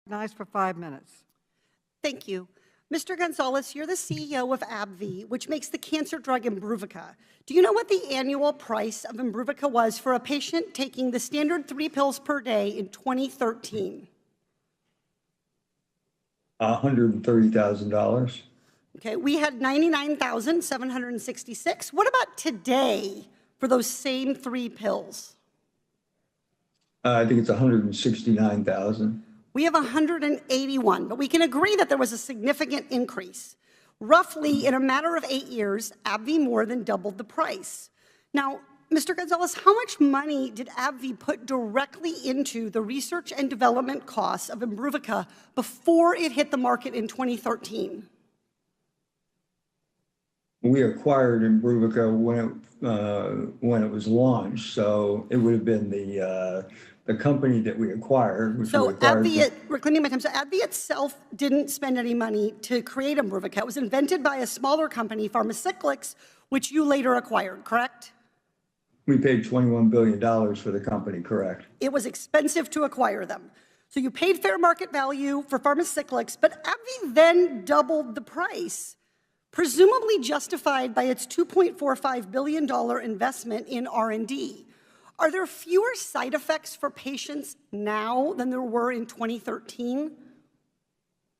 Nice for 5 minutes. Thank you. Mr. Gonzalez, you're the CEO of AbbVie, which makes the cancer drug Imbruvica. Do you know what the annual price of Imbruvica was for a patient taking the standard 3 pills per day in 2013? $130,000. Okay, we had 99,766. What about today for those same 3 pills? I think it's 169,000. We have 181, but we can agree that there was a significant increase. Roughly, in a matter of 8 years, AbbVie more than doubled the price. Now, Mr. Gonzalez, how much money did AbbVie put directly into the research and development costs of Imbruvica before it hit the market in 2013? We acquired Imbruvica when it was launched, so it would have been the company that we acquired. So AbbVie, reclaiming my time, so AbbVie itself didn't spend any money to create Imbruvica. It was invented by a smaller company, Pharmacyclics, which you later acquired, correct? We paid $21 billion for the company, correct? It was expensive to acquire them. So you paid fair market value for Pharmacyclics, but AbbVie then doubled the price, presumably justified by its $2.45 billion investment in R&D. Are there fewer side effects for patients now than there were in 2013?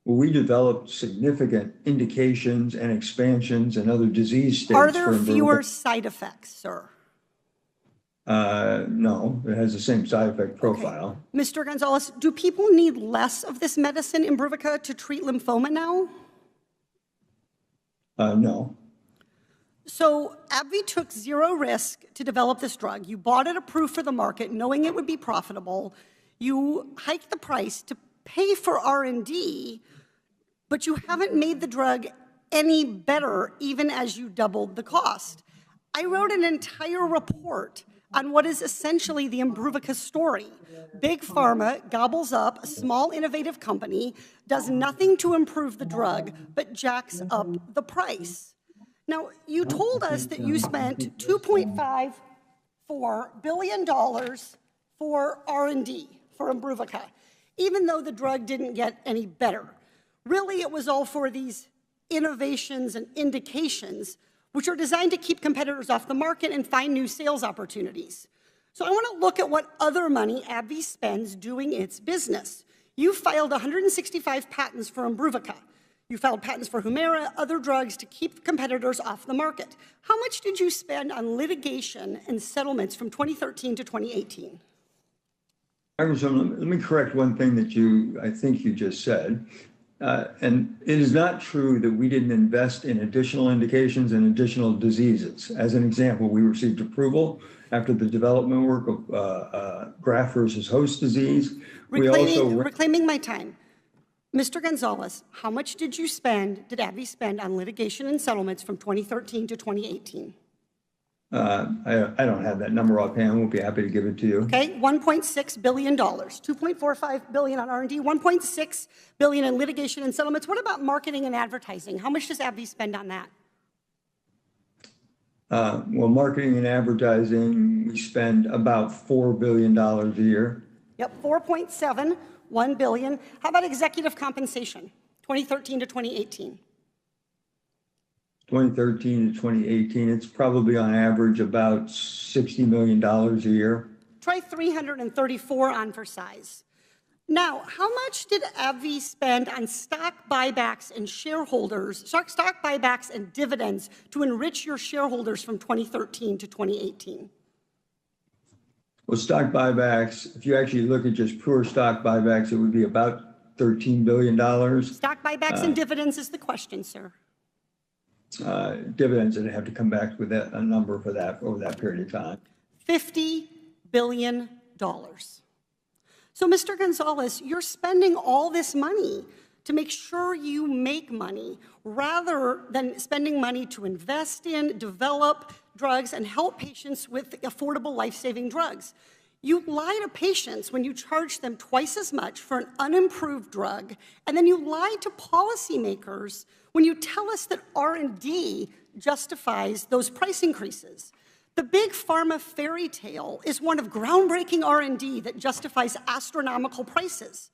Well, we developed significant indications and expansions and other disease states. Are there fewer side effects, sir? No, it has the same side effect profile. Okay. Mr. Gonzalez, do people need less of this medicine, Imbruvica, to treat lymphoma now? No. So AbbVie took zero risk to develop this drug. You bought it approved for the market, knowing it would be profitable. You hiked the price to pay for R&D, but you haven't made the drug any better, even as you doubled the cost. I wrote an entire report on what is essentially the Imbruvica story. Big Pharma gobbles up a small innovative company, does nothing to improve the drug, but jacks up the price. Now, you told us that you spent $2.54 billion for R&D for Imbruvica, even though the drug didn't get any better. Really, it was all for these innovations and indications, which are designed to keep competitors off the market and find new sales opportunities. So I want to look at what other money AbbVie spends doing its business. You filed 165 patents for Imbruvica. You filed patents for Humira, other drugs to keep competitors off the market. How much did you spend on litigation and settlements from 2013 to 2018? Congresswoman, let me correct one thing that I think you just said. And it is not true that we didn't invest in additional indications and additional diseases. As an example, we received approval after the development work of graft versus host disease. Reclaiming my time. Mr. Gonzalez, how much did AbbVie spend on litigation and settlements from 2013 to 2018? I don't have that number offhand. We'll be happy to give it to you. Okay, $1.6 billion, $2.45 billion on R&D, $1.6 billion in litigation and settlements. What about marketing and advertising? How much does AbbVie spend on that? Well, marketing and advertising, we spend about $4 billion a year. Yep, 4.7, 1 billion. How about executive compensation, 2013 to 2018? 2013 to 2018, it's probably on average about $60 million a year. Try 334 on for size. Now, how much did AbbVie spend on stock buybacks and stock buybacks and dividends to enrich your shareholders from 2013 to 2018? Well, stock buybacks, if you actually look at just pure stock buybacks, it would be about $13 billion. Stock buybacks and dividends is the question, sir. Dividends, and have to come back with a number for that over that period of time. $50 billion. So, Mr. Gonzalez, you're spending all this money to make sure you make money rather than spending money to invest in, develop drugs, and help patients with affordable life-saving drugs. You lie to patients when you charge them twice as much for an unimproved drug, and then you lie to policymakers when you tell us that R&D justifies those price increases. The big pharma fairy tale is one of groundbreaking R&D that justifies astronomical prices.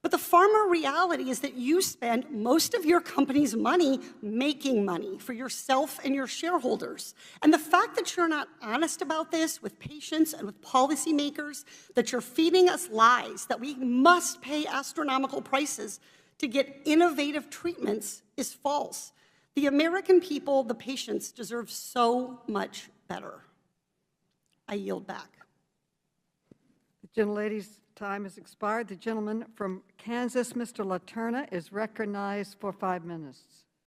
But the farmer reality is that you spend most of your company's money making money for yourself and your shareholders. And the fact that you're not honest about this with patients and with policymakers, that you're feeding us lies, that we must pay astronomical prices to get innovative treatments is false. The American people, the patients, deserve so much better. I yield back. The gentlelady's time has expired. The gentleman from Kansas, Mr. LaTerna, is recognized for 5 minutes.